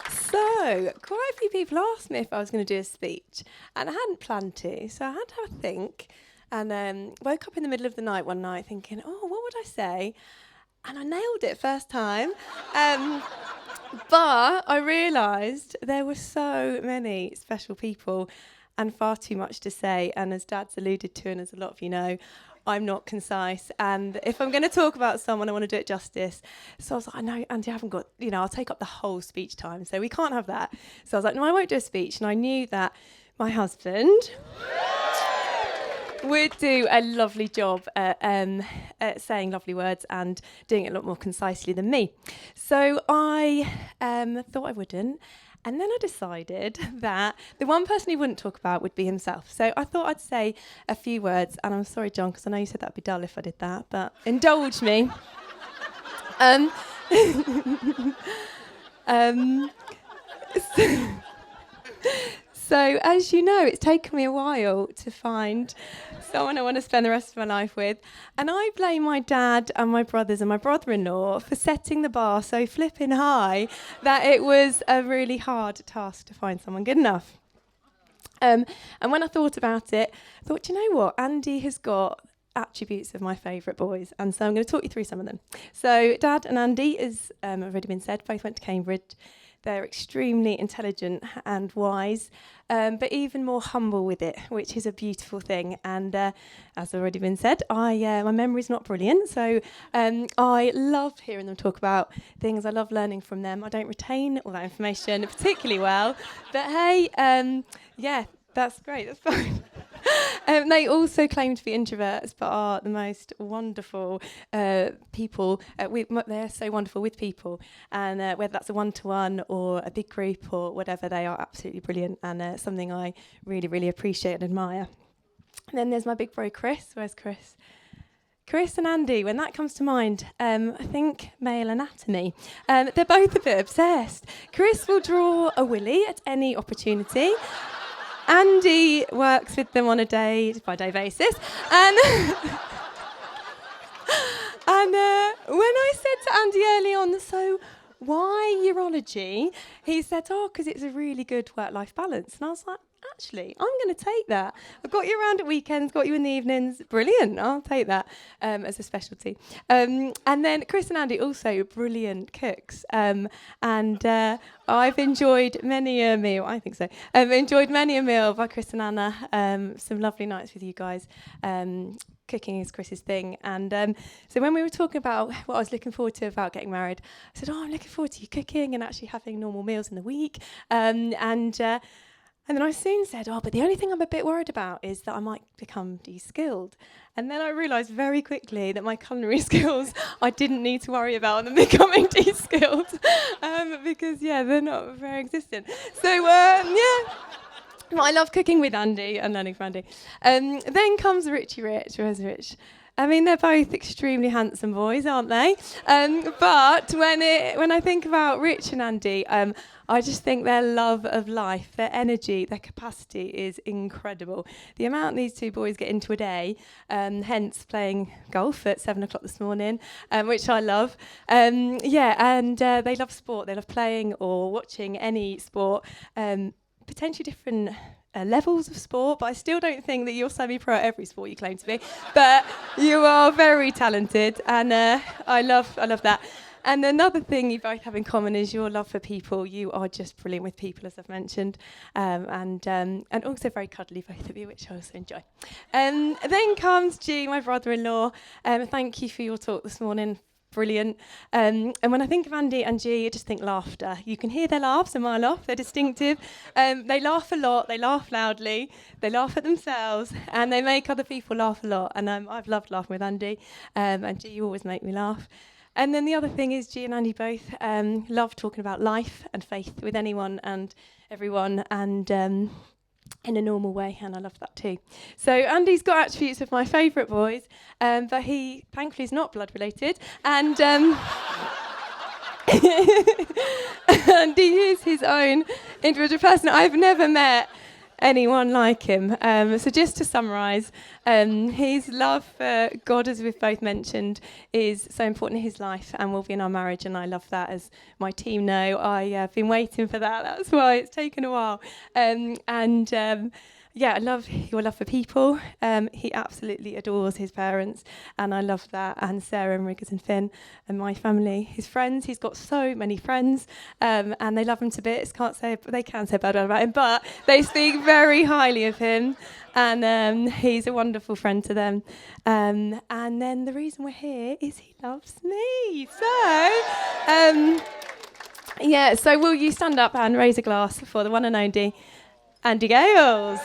So, quite a few people asked me if I was going to do a speech, and I hadn't planned to, so I had to have a think. And woke up in the middle of the night one night thinking, oh, what would I say? And I nailed it first time. But I realised there were so many special people and far too much to say. And as Dad's alluded to, and as a lot of you know, I'm not concise. And if I'm going to talk about someone, I want to do it justice. So I was like, I know, Andy, I haven't got, I'll take up the whole speech time. So we can't have that. So I was like, no, I won't do a speech. And I knew that my husband would do a lovely job at saying lovely words and doing it a lot more concisely than me. So I thought I wouldn't. And then I decided that the one person he wouldn't talk about would be himself. So I thought I'd say a few words. And I'm sorry, John, because I know you said that'd be dull if I did that. But indulge me. So as you know, it's taken me a while to find someone I want to spend the rest of my life with. And I blame my dad and my brothers and my brother-in-law for setting the bar so flipping high that it was a really hard task to find someone good enough. And when I thought about it, I thought, you know what? Andy has got attributes of my favourite boys. And so I'm going to talk you through some of them. So Dad and Andy, as already been said, both went to Cambridge. They're extremely intelligent and wise, but even more humble with it, which is a beautiful thing. And as already been said, my memory's not brilliant, so I love hearing them talk about things. I love learning from them. I don't retain all that information particularly well, but hey, yeah, that's great. That's fine. They also claim to be introverts, but are the most wonderful people. They're so wonderful with people, and whether that's a one-to-one or a big group or whatever, they are absolutely brilliant, and something I really, really appreciate and admire. And then there's my big bro, Chris. Where's Chris? Chris and Andy, when that comes to mind, I think male anatomy. They're both a bit obsessed. Chris will draw a willy at any opportunity. Andy works with them on a day-by-day basis. And when I said to Andy early on, so why urology? He said, because it's a really good work-life balance. And I was like, actually, I'm going to take that. I've got you around at weekends, got you in the evenings. Brilliant. I'll take that as a specialty. And then Chris and Andy, also brilliant cooks. And I've enjoyed many a meal. I think so. Enjoyed many a meal by Chris and Anna. Some lovely nights with you guys. Cooking is Chris's thing. And so when we were talking about what I was looking forward to about getting married, I said, I'm looking forward to you cooking and actually having normal meals in the week. And then I soon said, but the only thing I'm a bit worried about is that I might become de-skilled. And then I realised very quickly that my culinary skills, I didn't need to worry about them becoming de-skilled because, they're not very existent. So, I love cooking with Andy and learning from Andy. Then comes Richie Rich. Where's Rich? I mean, they're both extremely handsome boys, aren't they? But when I think about Rich and Andy, I just think their love of life, their energy, their capacity is incredible. The amount these two boys get into a day, hence playing golf at 7 o'clock this morning, which I love. And they love sport. They love playing or watching any sport, potentially different levels of sport, but I still don't think that you're semi-pro at every sport you claim to be. But you are very talented, and I love that. And another thing you both have in common is your love for people. You are just brilliant with people, as I've mentioned, and also very cuddly, both of you, which I also enjoy. Then comes G, my brother-in-law. Thank you for your talk this morning. Brilliant. And when I think of Andy and G, I just think laughter. You can hear their laughs a mile off. They're distinctive. They laugh a lot. They laugh loudly. They laugh at themselves. And they make other people laugh a lot. And I've loved laughing with Andy. And G, you always make me laugh. And then the other thing is G and Andy both love talking about life and faith with anyone and everyone. And in a normal way, and I love that too. So Andy's got attributes of my favourite boys, but he thankfully is not blood related, and and he is his own individual person. I've never met anyone like him. So just to summarise, his love for God, as we've both mentioned, is so important in his life and will be in our marriage, and I love that, as my team know. I've been waiting for that. That's why it's taken a while. I love your love for people. He absolutely adores his parents, and I love that. And Sarah and Riggers and Finn and my family. His friends, he's got so many friends, and they love him to bits. They can say bad about him, but they speak very highly of him, and he's a wonderful friend to them. And then the reason we're here is he loves me. So will you stand up and raise a glass for the one and only Andy Gales?